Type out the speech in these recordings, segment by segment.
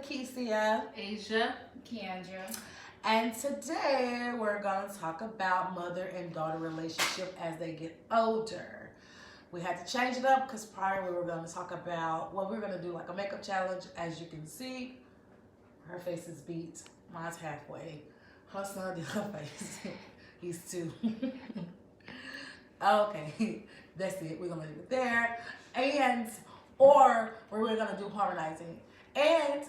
Lakeisha. Asia. Kendra. And today we're going to talk about mother and daughter relationship as they get older. We had to change it up because prior we were going to talk about, well, we were going to do like a makeup challenge. As you can see, her face is beat. Mine's halfway. Her son did her face. He's two. Okay, that's it. We're going to leave it there. And, or we're going to do harmonizing. And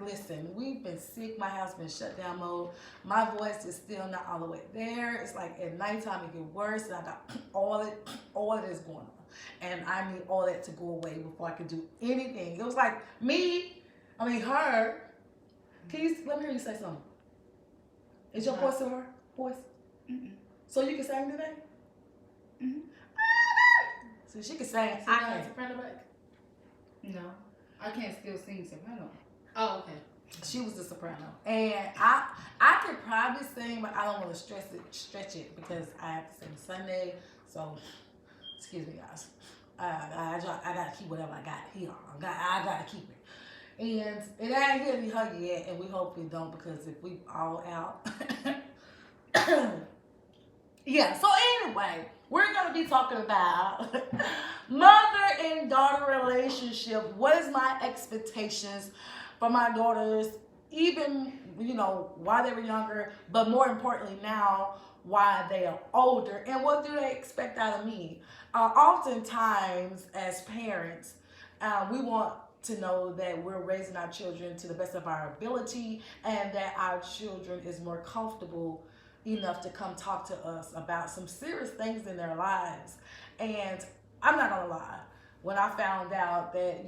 listen, we've been sick. My house been shut down mode. My voice is still not all the way there. It's like at nighttime it get worse, and I got all of this going on, and I need all that to go away before I can do anything. It was like her. Can you let me hear you say something? Is your voice in her voice? Mm-mm. So you can sing today? Mm-hmm. So she can sing. I can't soprano back. No, I can't still sing soprano. Oh, okay. She was the soprano, and I could probably sing, but I don't want to stretch it because I have to sing Sunday. So, excuse me, guys. I gotta keep whatever I got here. I gotta keep it, and it ain't really huggy yet, and we hope we don't because if we all out, yeah. So anyway, we're gonna be talking about mother and daughter relationship. What is my expectations for my daughters, even, while they were younger, but more importantly now, while they are older, and what do they expect out of me? Oftentimes, as parents, we want to know that we're raising our children to the best of our ability and that our children is more comfortable enough to come talk to us about some serious things in their lives. And I'm not gonna lie, when I found out that,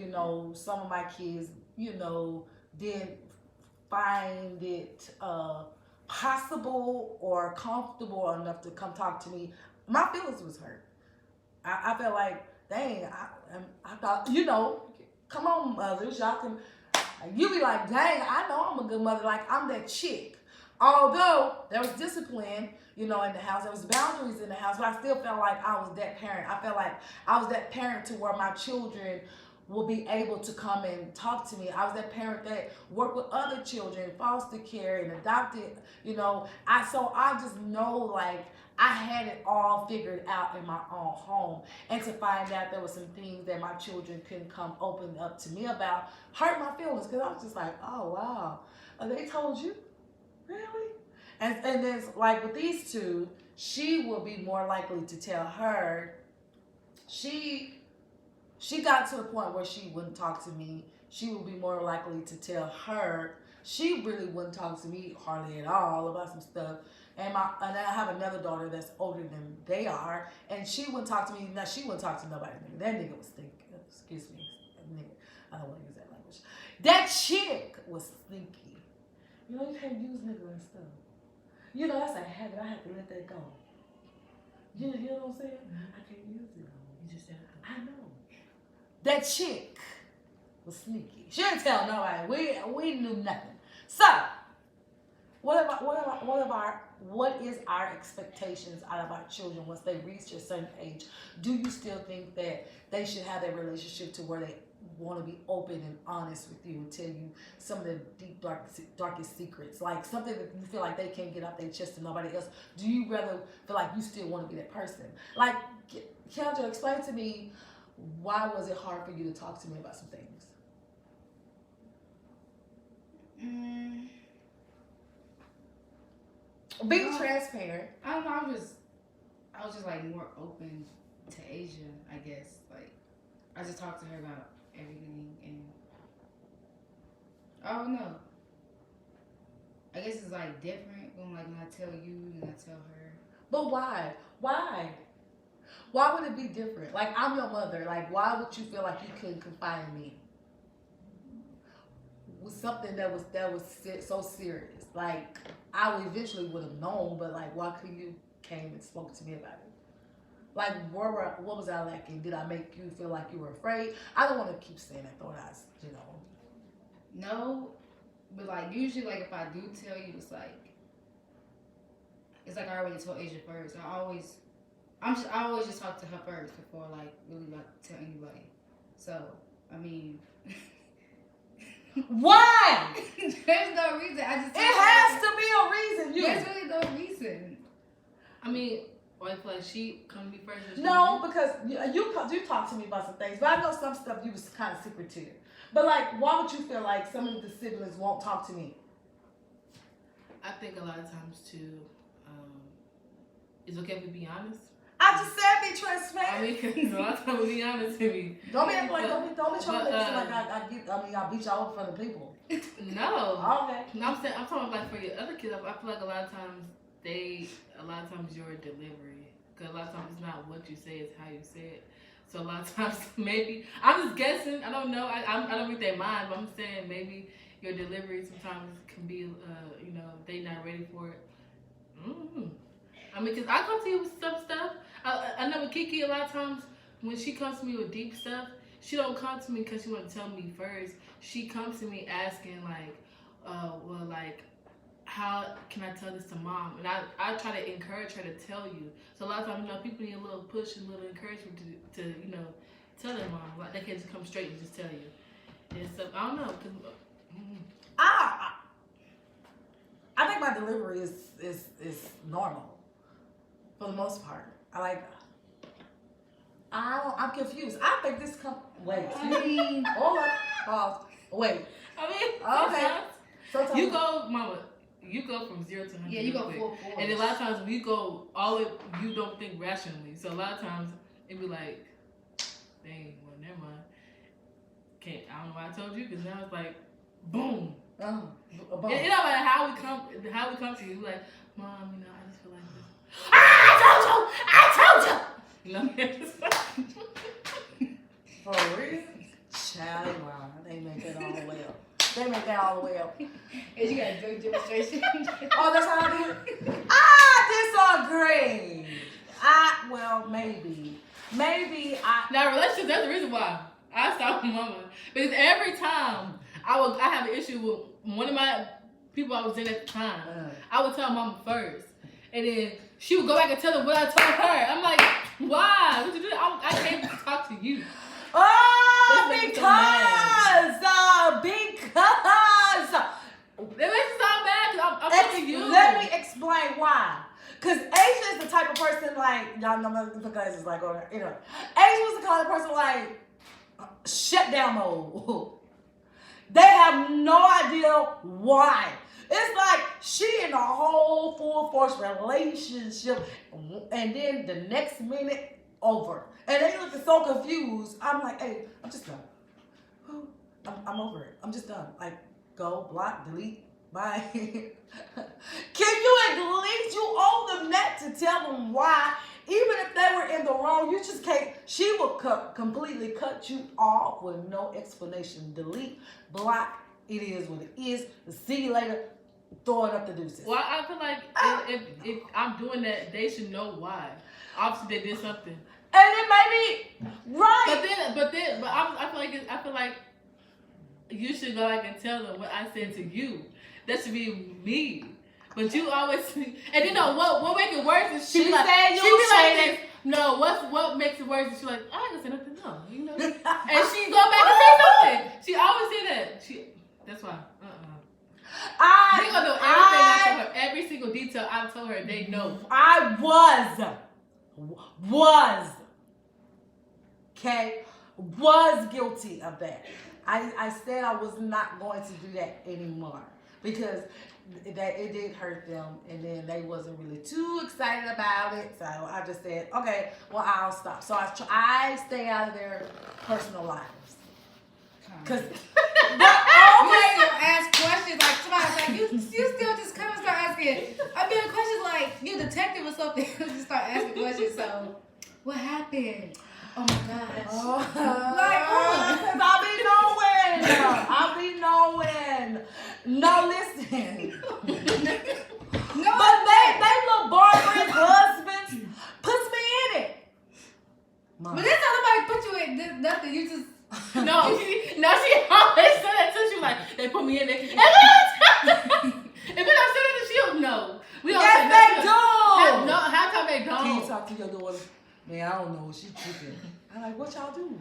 some of my kids, didn't find it possible or comfortable enough to come talk to me, my feelings was hurt. I felt like, dang, I thought, come on, mothers, y'all can, you be like, dang, I know I'm a good mother, like I'm that chick. Although there was discipline, in the house, there was boundaries in the house, but I still felt like I was that parent. I felt like I was that parent to where my children will be able to come and talk to me. I was that parent that worked with other children, foster care and adopted, I just know like I had it all figured out in my own home. And to find out there were some things that my children couldn't come open up to me about hurt my feelings because I was just like, oh wow, they told you? Really? And then like with these two, she will be more likely to tell her. She got to the point where she wouldn't talk to me. She would be more likely to tell her. She really wouldn't talk to me hardly at all about some stuff. And I have another daughter that's older than they are, and she wouldn't talk to me. Now she wouldn't talk to nobody. That nigga was stinky. Excuse me, nigga. I don't want to use that language. That chick was stinky. You can't use nigga and stuff. That's a habit. I have to let that go. You know what I'm saying? I can't use it. You just said it. I know. That chick was sneaky. She didn't tell nobody. We knew nothing. So, what is our expectations out of our children once they reach a certain age? Do you still think that they should have that relationship to where they want to be open and honest with you and tell you some of the deep, darkest secrets, like something that you feel like they can't get off their chest to nobody else? Do you rather feel like you still want to be that person? Like, Kendra, explain to me, why was it hard for you to talk to me about some things? Being transparent. I don't know. I was just like more open to Asia, I guess. Like, I just talked to her about everything, and I don't know. I guess it's like different when I tell you and I tell her. But why? Why would it be different? Like, I'm your mother. Like, why would you feel like you couldn't confide in me with something that was so serious? Like, I eventually would have known, but like, why couldn't you came and spoke to me about it? Like, what was I lacking? Did I make you feel like you were afraid? I don't want to keep saying that, though. No, but like usually, like if I do tell you, it's like I already told Asia first. I always just talk to her first before like really like tell anybody. So I mean, Why? There's no reason. I just. It has to be a reason. There's really no reason. I mean, or I feel like she come to me first. or she No, come because you talk to me about some things, but I know some stuff you was kind of secretive. But like, why would you feel like some of the siblings won't talk to me? to me? I think a lot of times too. It's okay if we be honest. I just said be I transparent. mean, 'cause a lot of times we be honest to me. Don't be acting like don't be trying to but, make it seem like I beat y'all up in front of people. No. Okay. No, I'm talking like for your other kids. I feel like a lot of times your delivery. Because a lot of times it's not what you say, it's how you say it. So a lot of times maybe I'm just guessing. I don't know. I don't read their mind, but I'm saying maybe your delivery sometimes can be they not ready for it. Mm-hmm. I mean, because I come to you with some stuff. I know with Kiki, a lot of times when she comes to me with deep stuff, she don't come to me because she want to tell me first. She comes to me asking how can I tell this to mom? And I try to encourage her to tell you. So a lot of times, people need a little push and a little encouragement to tell their mom. Like they can't just come straight and just tell you. And so I don't know. I think my delivery is normal for the most part. I'm confused. I think this wait. I mean, Hold up. Pause. Wait. I mean, Okay. sometimes you go, mama. You go from 0 to 100. yeah, you go quick. full force. And a lot of times we go you don't think rationally. So a lot of times it be like, dang, well, never mind. I don't know why I told you, because now it's like, boom. It don't matter how we come to you, like, mom, I just feel like this. I told you! You know? For real? Child, wow. They make that all the way up. And you got to do a demonstration. Oh, that's how I do it? I disagree. Maybe I... Now, relationships, that's the reason why I stopped with mama. Because every time I have an issue with one of my people I was in at the time, I would tell mama first. And then she would go back and tell them what I told her. I'm like, why? What you do? I came to talk to you. Oh, This makes me so because... It makes me so mad because I'm telling you. Let me explain why. Because Asia is the type of person y'all know because it's Asia was the kind of person shutdown mode. They have no idea why. It's like she in a whole full force relationship and then the next minute over. And they looking so confused. I'm like, hey, I'm just done. I'm over it. I'm just done. Go, block, delete, bye. Can you at least, you owe them that to tell them why? Even if they were in the wrong, you just can't. She will completely cut you off with no explanation. Delete, block, it is what it is. See you later. Throw it up the deuces. Well, I feel like if I'm doing that, they should know why. Obviously, they did something. And it may be right. But I feel like you should go and tell them what I said to you. That should be me. But you always and then what make it worse is she be like this. No, what makes it worse is she like, I ain't gonna say nothing, no, and she go back and say something. She always say that. That's why. They gonna know everything I told her, every single detail I told her. They know. I was guilty of that. I said I was not going to do that anymore because it did hurt them, and then they wasn't really too excited about it. So I just said, okay, well, I'll stop. So I stay out of their personal lives. Cause you ask questions like somebody's like, you still just come and start asking. I mean, questions like you're a detective or something. Just start asking questions. So, what happened? Oh my gosh. Cause I'll be knowing. No, listen. No, but they little boyfriend husbands puts me in it. But that's not nobody put you in this, nothing. You just. No, she always said that too. She like, they put me in there. And then I said that, she don't know. We don't yes, they do. How come they don't? Can you talk to your daughter? Man, I don't know. She tripping. I'm like, what y'all do?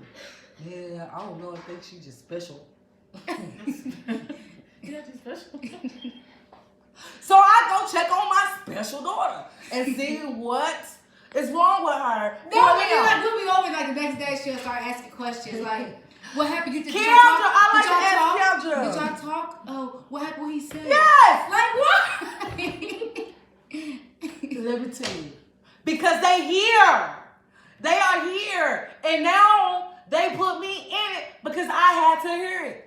Yeah, I don't know. I think she just special. You got too special. So I go check on my special daughter and see what is wrong with her. No, but you like we'll be over like the next day. She'll start asking questions like, "What happened? Did y'all Kendra, talk? I like Did y'all to talk? ask Kendra. Did y'all talk? Oh, what happened? What he said? Yes. Like what? Let me tell you. Because they here. They are here. And now they put me in it because I had to hear it.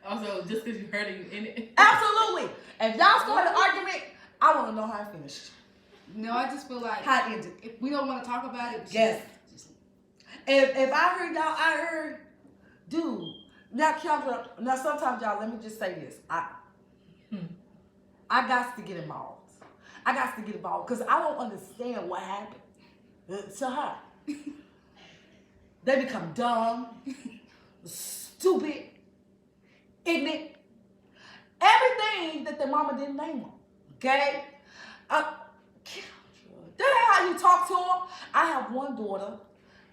Also, just because you heard it, you in it. Absolutely. If y'all start an argument, I want to know how it finished. No, I just feel like How it ended. if we don't want to talk about it, Yes. just If I heard y'all, I heard, dude. Now, Kendra, now sometimes y'all, let me just say this. I got to get involved. I got to get involved because I don't understand what happened to her. They become dumb, stupid, ignorant, everything that their mama didn't name them. Okay? That ain't how you talk to them. I have one daughter,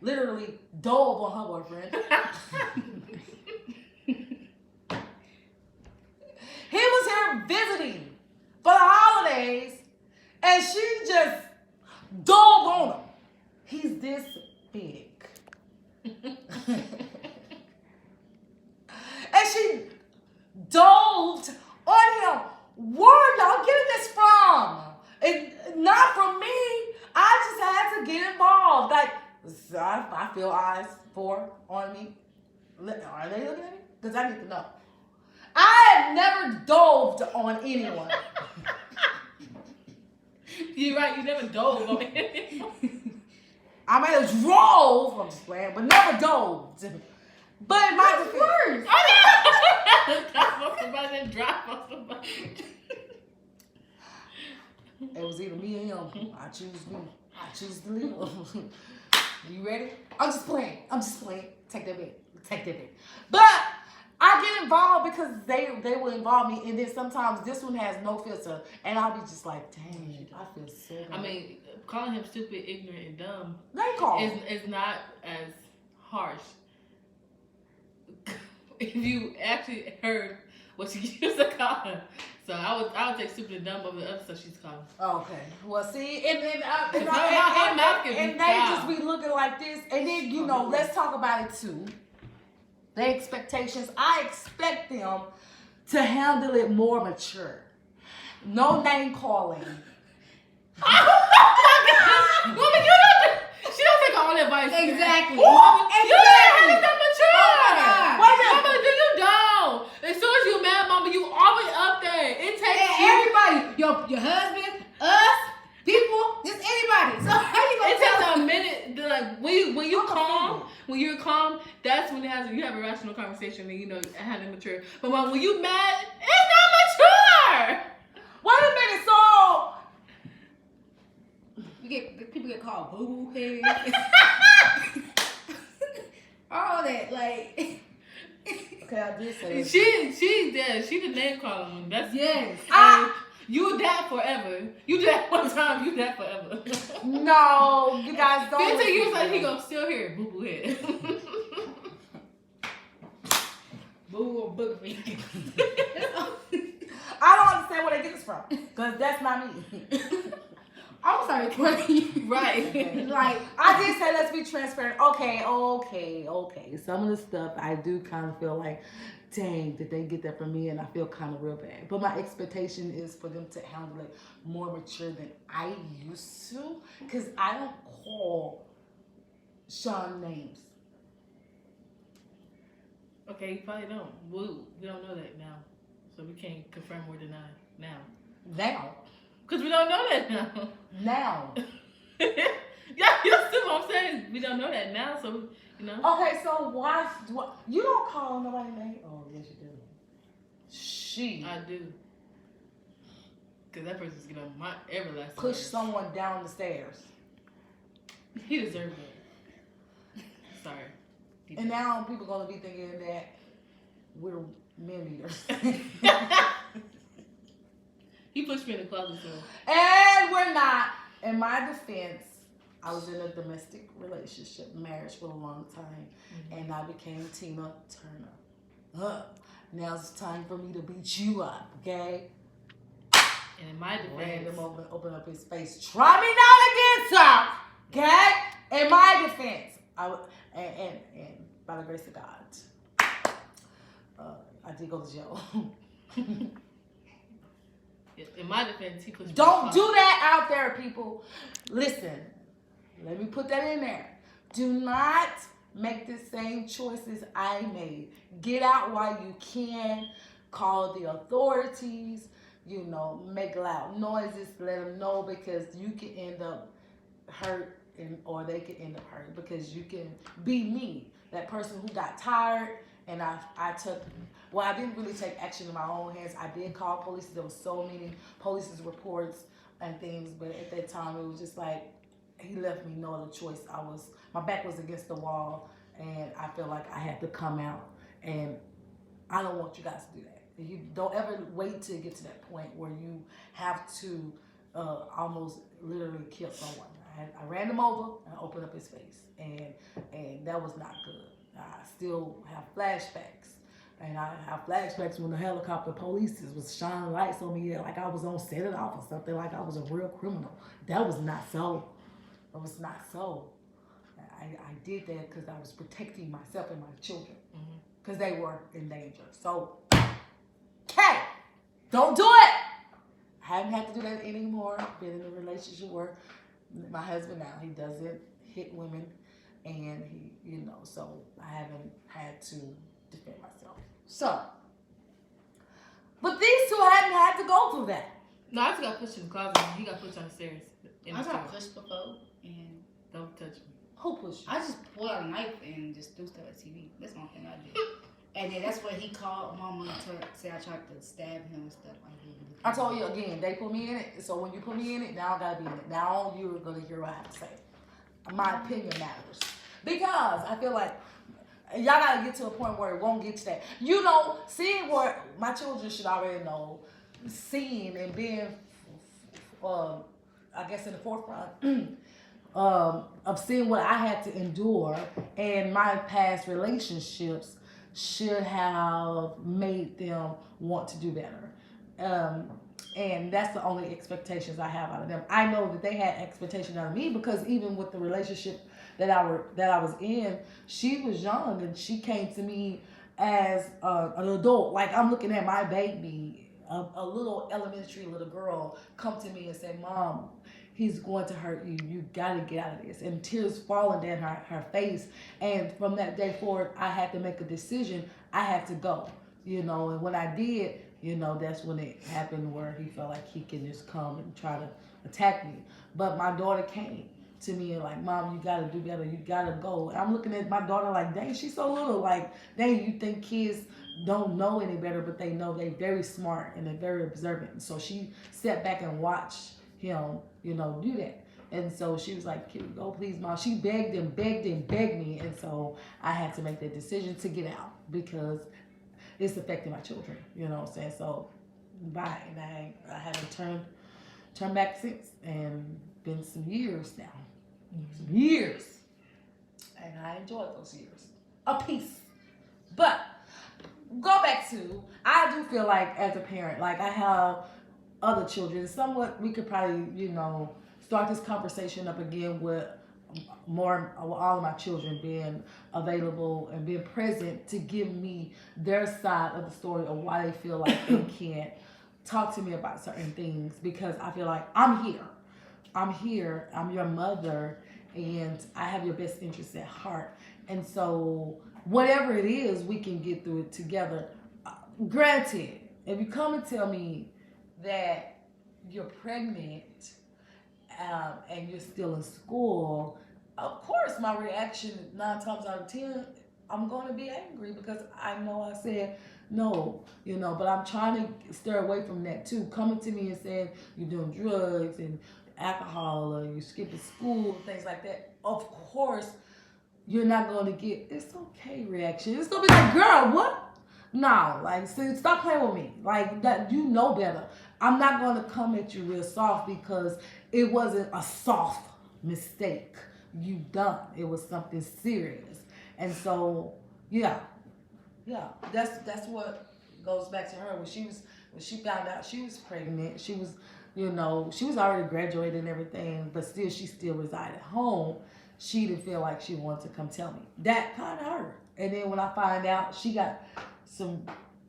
literally dove on her boyfriend. He was here visiting for the holidays, and she just dove on him. He's this big. And she dove on him. Where y'all getting this from? It, not from me. I just had to get involved. Like, I feel eyes on me. Are they looking at me? Because I need to know. I have never dove on anyone. You're right, you never dove on it. I may have drove, I'm just playing, but never dove. But in my defense, Drop on somebody and drop on somebody. it was either me or him. I choose me. I choose to leave. You ready? I'm just playing. Take that bet. But I get involved because they will involve me, and then sometimes this one has no filter, and I'll be just like, dang, I feel so bad. I mean, calling him stupid, ignorant, and dumb they call him. is not as harsh. If you actually heard what she used to call him. So I would take stupid and dumb over the other stuff she's calling. Okay. Well, see, and they can be just be looking like this, and then let's talk about it too. Their expectations. I expect them to handle it more mature. No name calling. Woman, she don't take all advice. exactly. You ain't that mature. Oh my God. Mama, do you don't? As soon as you mad, mama, you always up there. It takes you. Everybody, your husband, us, people, just anybody. So how you gonna It takes tell a minute. Like when you I'm calm, offended. when you're calm, that's when you have a rational conversation and how to mature. But when you mad, it's not mature. Wait a minute. So people get called boo boo head. All that like. okay, I did say that. She did. She the name calling one. That's Yes. You that forever. You did that one time. You that forever. No, you guys don't. 15 years listen later, to he me. gonna still hear boo boo head. Boo or booger feet. I don't understand where they get this from, because that's not me. I'm sorry, Courtney. Right. Like I did say let's be transparent. Okay. Some of the stuff I do kind of feel like, dang, did they get that from me? And I feel kind of real bad. But my expectation is for them to handle it more mature than I used to, because I don't call Sean names. Okay, you probably don't. We don't know that now. So we can't confirm or deny now. Now. Because we don't know that now. Now. Yeah, you see what I'm saying? We don't know that now, so, Okay, so why you don't call nobody name? Oh, yes, you do. She I do. Because that person's going to my everlasting push nerves. someone down the stairs. He deserved it. Sorry. He And did. now people gonna be thinking that we're men eaters. He pushed me in the closet, so. And we're not. In my defense, I was in a domestic relationship, marriage for a long time, and I became Tina Turner. Now it's time for me to beat you up, okay? And in my Ran defense, him over, open up his face. Try me not again, sir. Okay? In my defense, and by the grace of God, I did go to jail. in my defense, he pushed me Don't off. do that out there, people. Listen, let me put that in there. Do not make the same choices I made. Get out while you can. Call the authorities. Make loud noises. Let them know, because you can end up hurt, or they can end up hurt, because you can be me, that person who got tired. And I didn't really take action in my own hands. I did call police. There was so many police reports and things, but at that time it was just like he left me no other choice. My back was against the wall, and I feel like I had to come out. And I don't want you guys to do that. You don't ever wait to get to that point where you have to almost literally kill someone. I ran him over and I opened up his face, and that was not good. I still have flashbacks. And I have flashbacks when the helicopter police was shining lights on me like I was on set it off or something, like I was a real criminal. That was not so. It was not so. I did that because I was protecting myself and my children, because they were in danger. So, okay, don't do it. I haven't had to do that anymore. Been in a relationship where my husband now, he doesn't hit women. And so I haven't had to defend myself. So, but these two hadn't had to go through that. No, I just got pushed in the closet. He got pushed on the stairs. I got pushed before, and Don't touch me. Who pushed you? I just pulled out a knife and just threw stuff at TV. That's one thing I did. And then that's when he called mama to say I tried to stab him and stuff like that. I told you again, they put me in it. So when you put me in it, now I gotta be in it. Now you're gonna hear what I have to say. My opinion matters. Because I feel like y'all gotta get to a point where it won't get to that. Seeing what my children should already know, seeing and being, I guess, in the forefront of seeing what I had to endure, and my past relationships should have made them want to do better. And that's the only expectations I have out of them. I know that they had expectations out of me, because even with the relationship that I was in, she was young and she came to me as an adult. Like, I'm looking at my baby, a little elementary little girl, come to me and say, "Mom, he's going to hurt you. You got to get out of this." And tears falling down her face. And from that day forward, I had to make a decision. I had to go, and when I did, that's when it happened, where he felt like he can just come and try to attack me. But my daughter came to me and like, "Mom, you got to do better. You got to go." And I'm looking at my daughter like, dang, she's so little. Like, dang, you think kids don't know any better, but they know. They're very smart and they're very observant. And so she sat back and watched him, do that. And so she was like, "Can you go, please, Mom?" She begged and begged and begged me. And so I had to make that decision to get out, because it's affecting my children, you know what I'm saying? So, bye. And I haven't turned back since. And been some years now. Some years. And I enjoyed those years. A piece. But, go back to, I do feel like as a parent, like I have other children. Somewhat, we could probably, start this conversation up again with all of my children being available and being present to give me their side of the story of why they feel like they can't talk to me about certain things, because I feel like I'm here, I'm your mother, and I have your best interests at heart. And so whatever it is, we can get through it together. Granted, if you come and tell me that you're pregnant and you're still in school, of course my reaction 9 times out of 10, I'm going to be angry, because I know I said no, but I'm trying to stay away from that too. Coming to me and saying you're doing drugs and alcohol, or you're skipping school, things like that, of course you're not going to get "it's okay" reaction. It's going to be like, "Girl, what?" No, like, see, stop playing with me. Like, that, you know better. I'm not going to come at you real soft, because it wasn't a soft mistake you done. It was something serious. And so, yeah, Yeah, that's what goes back to her when she found out she was pregnant. She was, she was already graduated and everything, but still she still resided home. She didn't feel like she wanted to come tell me. That kind of hurt. And then when I find out she got some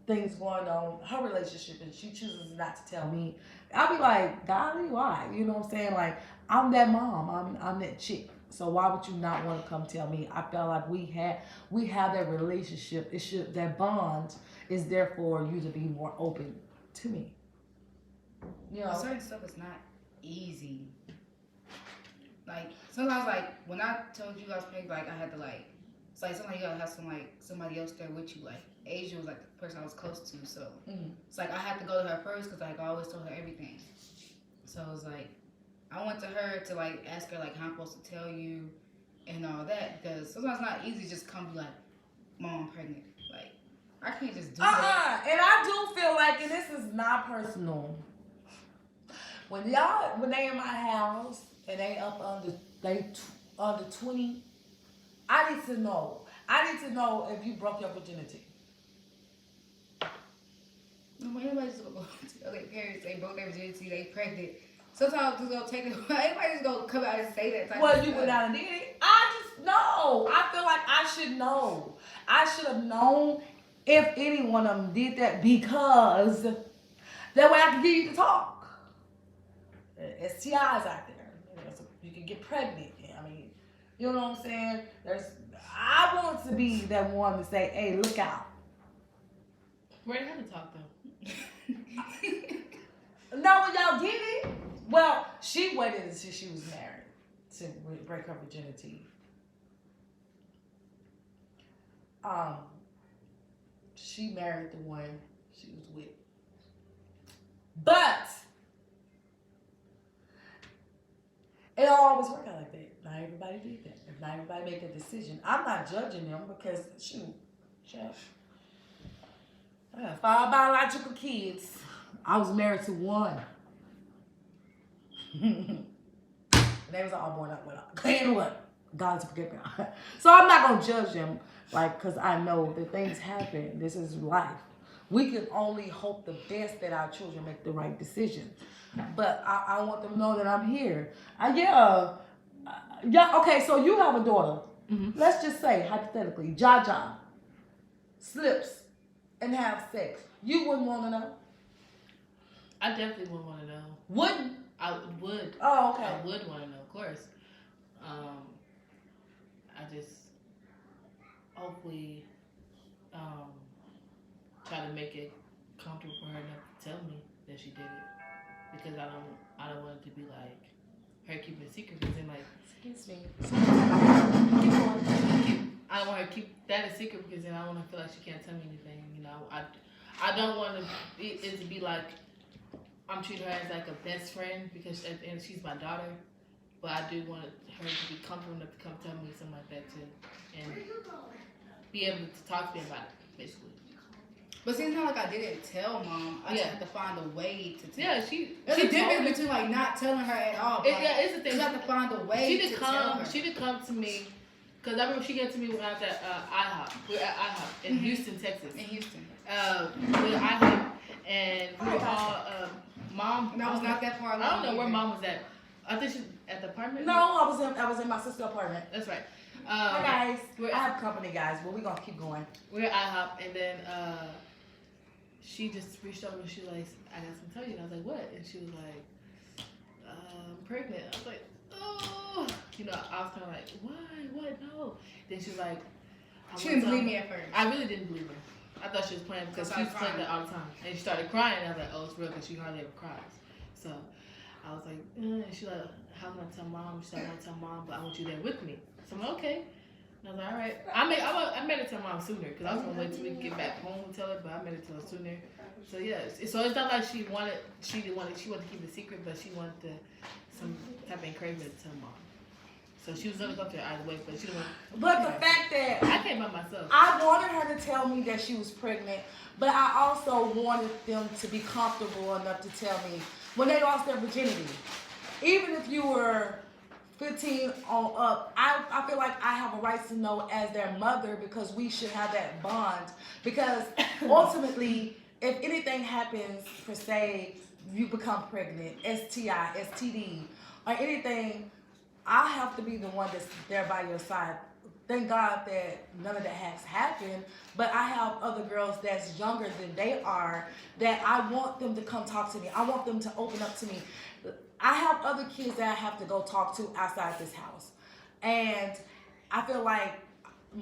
things going on her relationship and she chooses not to tell me, I'll be like, golly, why? You know what I'm saying? Like, I'm that mom. I'm that chick. So why would you not want to come tell me? I felt like we have that relationship. That bond is there for you to be more open to me. Certain stuff is not easy. Like sometimes, like when I told you I was pregnant, like I had to like, it's like sometimes you gotta have somebody else there with you. Like Asia was like the person I was close to, so it's like I had to go to her first because like I always told her everything. So it was like I went to her to like ask her like how I'm supposed to tell you and all that because sometimes it's not easy to just come be like, Mom, I'm pregnant. Like I can't just do that. And I do feel like, and this is not personal. When they in my house and they under 20, I need to know. I need to know if you broke your virginity. No, everybody just gonna go to their parents, they broke their virginity, they pregnant. Sometimes just gonna take it. Everybody just gonna come out and say that type of You stuff. went out and did it. I just know. I feel like I should know. I should have known if any one of them did that because that way I can get you to talk. STIs out there. So you can get pregnant. I mean, you know what I'm saying? I want to be that one to say, hey, look out. Where did to talk though? No, when y'all did it. Well, she waited until she was married to break her virginity. She married the one she was with. But it don't always work out like that. Not everybody did that. If not everybody make a decision, I'm not judging them because shoot, I got 5 biological kids. I was married to one. They was all born up with anyway. God is forgive me. So I'm not gonna judge them, like, cause I know that things happen. This is life. We can only hope the best that our children make the right decision. But I want them to know that I'm here. Okay. So you have a daughter. Mm-hmm. Let's just say hypothetically, Jaja slips and have sex. You wouldn't want to know. I definitely would want to know. Wouldn't? I would. Oh, okay. I would want to know, of course. I just hopefully try to make it comfortable for her enough to tell me that she did it, because I don't want it to be like her keeping a secret, because then like, excuse me. I don't want her to keep that a secret, because then I don't want to feel like she can't tell me anything. You know, I don't want it to be like I'm treating her as like a best friend, because at the end she's my daughter. But I do want her to be comfortable enough to come tell me something like that too, and be able to talk to me about it, basically. But see, it's not like I didn't tell Mom. I just had to find a way to tell. Yeah, there's a difference between like not telling her at all. It's the thing. You have to find a way to tell her. She did come to me, because I remember she came to me when I was at IHOP. We were at IHOP in Houston, Texas. In Houston. We were at IHOP, and we were all Mom. And I was not that far along. I don't know where Mom was at. I think she at the apartment. No, I was in my sister's apartment. That's right. Hi guys. I have company, guys, but we're gonna keep going. We're at IHOP, and then she just reached over and she was like, I got something to tell you. And I was like, what? And she was like, I'm pregnant. I was like, oh. You know, I was kind of like, why? What? No. Then she was like, she didn't believe me at first. I really didn't believe her. I thought she was playing, because she was playing that all the time. And she started crying, and I was like, oh, it's real, because she hardly ever cries. So I was like, and she was like, how am I going to tell Mom? She said, I want to tell Mom, but I want you there with me. So I'm like, okay. And I was like, all right. I made her tell Mom sooner, because I was going to wait till we could get back home and tell her, but I made her tell her sooner. So yeah, so it's not like she wanted to keep it secret, but she wanted some type of encouragement to tell Mom. So she was gonna go to her either way, but she didn't want. But the fact that I came by myself. I wanted her to tell me that she was pregnant, but I also wanted them to be comfortable enough to tell me when they lost their virginity. Even if you were 15 on up, I feel like I have a right to know as their mother because we should have that bond. Because ultimately, if anything happens, per se, you become pregnant, STI, STD, or anything, I have to be the one that's there by your side. Thank God that none of that has happened, but I have other girls that's younger than they are that I want them to come talk to me. I want them to open up to me. I have other kids that I have to go talk to outside this house. And I feel like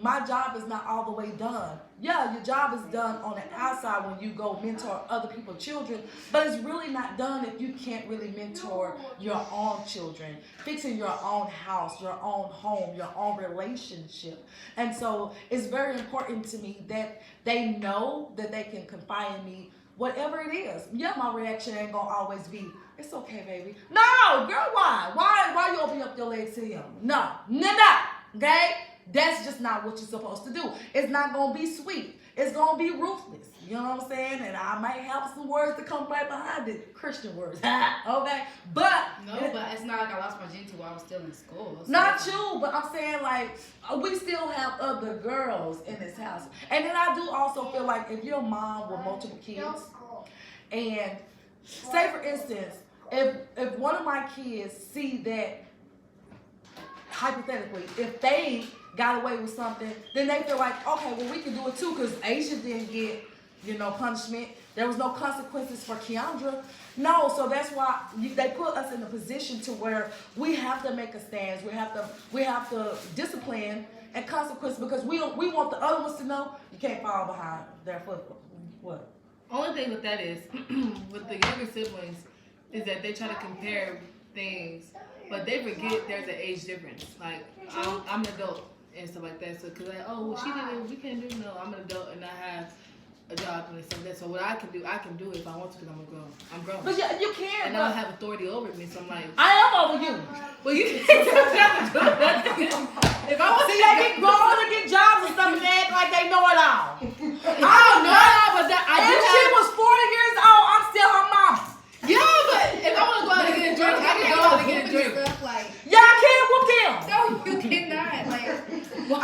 my job is not all the way done. Yeah, your job is done on the outside when you go mentor other people's children, but it's really not done if you can't really mentor your own children, fixing your own house, your own home, your own relationship. And so it's very important to me that they know that they can confide in me, whatever it is. Yeah, my reaction ain't gonna always be, it's okay, baby. No, girl, why? Why you open up your legs to him? No, okay? That's just not what you're supposed to do. It's not going to be sweet. It's going to be ruthless. You know what I'm saying? And I might have some words to come right behind it. Christian words. Okay? But. No, but it's not like I lost my virginity while I was still in school. So not you, but I'm saying like we still have other girls in this house. And then I do also feel like if you're a mom with multiple kids, and say for instance, if one of my kids see that, hypothetically, if they got away with something, then they feel like, okay, well, we can do it too, because Asia didn't get, punishment. There was no consequences for Keandra. No, so that's why they put us in a position to where we have to make a stand. We have to discipline and consequence, because we want the other ones to know you can't fall behind their foot. What? Only thing with that is, with the younger siblings, is that they try to compare things, but they forget there's an age difference. Like, I'm an adult and stuff like that. So, cause like, oh, well, she didn't, we can't do no. I'm an adult and I have a job and stuff like that. So what I can do it if I want to, because I'm grown. But yeah, you can. And I don't have authority over me, so I'm like, I am over you. Well, you can't tell me I'm doing if I want See, they get grown and get jobs and stuff and they act like they know it all. I don't know, but If she was 40 years old, I'm still her mom. Yeah, but if I want to go out and get a drink, I can go out and get a drink. Stuff like, Yeah, I can whoop them. no, you cannot. Like,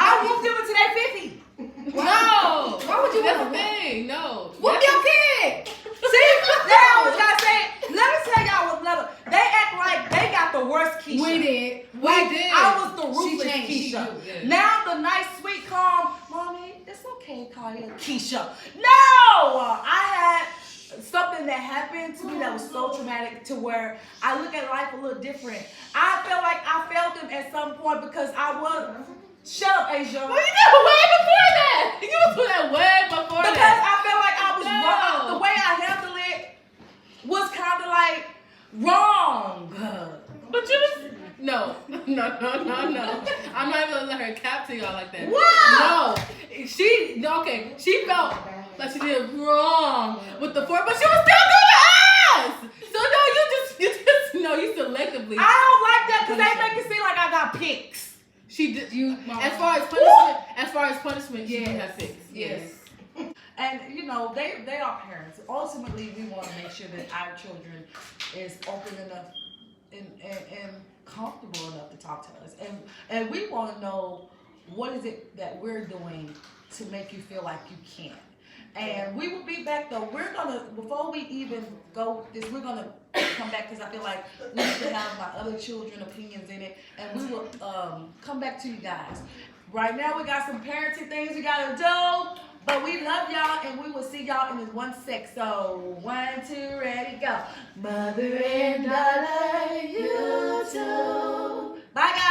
I whoop them until they 50. No. Why would you That's want the to thing. No. whoop your kid? See, they always gotta say it. Let me tell y'all what level. They act like they got the worst Keisha. We did. Like, did. I was the She ruthless changed. She Keisha. grew, yeah. Now the nice, sweet, calm, mommy, it's okay to call you Keisha. No! I had something that happened to me that was so traumatic to where I look at life a little different. I felt like I failed them at some point because I was. Shut up, Asia. Well, you did it way before that. You was doing that way before Because that. I felt like I was No. wrong. The way I handled it was kind of like wrong. But you was no. I'm not even gonna let her cap to y'all like that. Wow. No, she felt like she did wrong with the fork, but she was still doing us. So no, you selectively. I don't like that because they make it seem like I got pics. She did you Mom. as far as punishment, she did have six. Yes. And they are parents. Ultimately, we want to make sure that our children is open enough and comfortable enough to talk to us, and we want to know what is it that we're doing to make you feel like you can. And we will be back though. We're gonna, before we even go this, we're gonna come back because I feel like we need to have my other children opinions in it, and we will come back to you guys. Right now we got some parenting things we gotta do, but we love y'all and we will see y'all in this one sec. So 1, 2, ready, go. Mother and daughter, you too. Bye guys.